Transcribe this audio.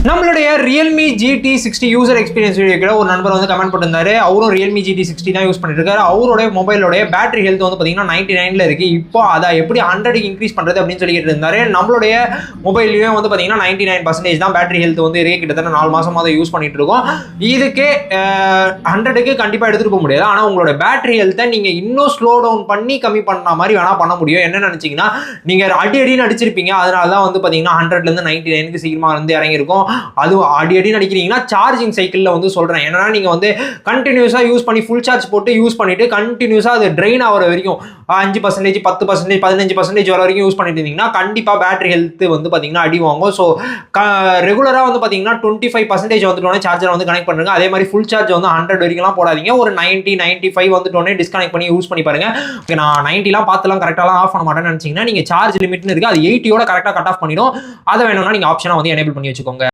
நம்மளுடைய Realme GT60 user experience வீடியோக்குள்ள ஒரு நண்பர் வந்து கமெண்ட் பண்ணிருந்தாரு. அவரும் Realme GT60 தான் யூஸ் பண்ணிட்டு இருக்காரு. அவரோட மொபைலோட பேட்டரி ஹெல்த் வந்து பாத்தீங்கன்னா 99ல இருக்கு. இப்போ அதை எப்படி 100க்கு இன்க்ரீஸ் பண்றது அப்படின்னு சொல்லிட்டு இருந்தாரு. நம்மளுடைய மொபைல்லயும் வந்து பாத்தீங்கன்னா 99% தான் பேட்டரி ஹெல்த் வந்து இருக்கு. கிட்டத்தட்ட 4 மாசமா அதை யூஸ் பண்ணிட்டு இருக்கோம். இதுக்கு 100க்கு கண்டிப்பா எடுத்துட்டு போக முடியாது. ஆனா உங்களோட பேட்டரி ஹெல்த்தை நீங்க இன்னும் ஸ்லோ டவுன் பண்ணி கம்மி பண்ண மாதிரி வேணா பண்ண முடியும். என்ன நினைச்சீங்கன்னா நீங்க அடின்னு அடிச்சிருப்பீங்க. அதனாலதான் வந்து பாத்தீங்கன்னா 100ல இருந்து 99க்கு சீக்கிரமா வந்து இறங்கி இருக்கும். அது அடி நடிக்கிறீங்கன்னா சார்ஜிங் சைக்கிள்ல வந்து சொல்றேன். ஏன்னா நீங்க வந்து கண்டினியூஸா யூஸ் பண்ணி ஃபுல் சார்ஜ் போட்டு யூஸ் பண்ணிட்டு கண்டினியூஸா அது ட்ரெயின் ஆகிற வரைக்கும் 5%, 10%, 15% வர வரைக்கும் யூஸ் பண்ணிட்டு இருந்தீங்கன்னா கண்டிப்பா பேட்டரி ஹெல்த் வந்து பாத்தீங்கன்னா அடி வாங்கும். ஸோ ரெகுலரா வந்து பாத்தீங்கன்னா 25% வந்துட்டோன்னே சார்ஜர் வந்து கனெக்ட் பண்ணுங்க. அதே மாதிரி ஃபுல் சார்ஜ் வந்து 100 வரைக்கும்லாம் போடாதீங்க. ஒரு 90, 95 வந்துட்டோன்னே டிஸ்கனெக்ட் பண்ணி யூஸ் பண்ணி பாருங்க. நான் 90லாம் பார்த்துலாம் கரெக்டாலாம் ஆஃப் பண்ண மாட்டேன்னு நினைச்சீங்கன்னா நீங்க சார்ஜ் லிமிட்னு இருக்கு, அது 80யோட கரெக்டாக கட் ஆஃப் பண்ணிடும். அதை வேணும்னா நீங்க ஆப்ஷனா வந்து எனேபிள் பண்ணி வச்சுக்கோங்க.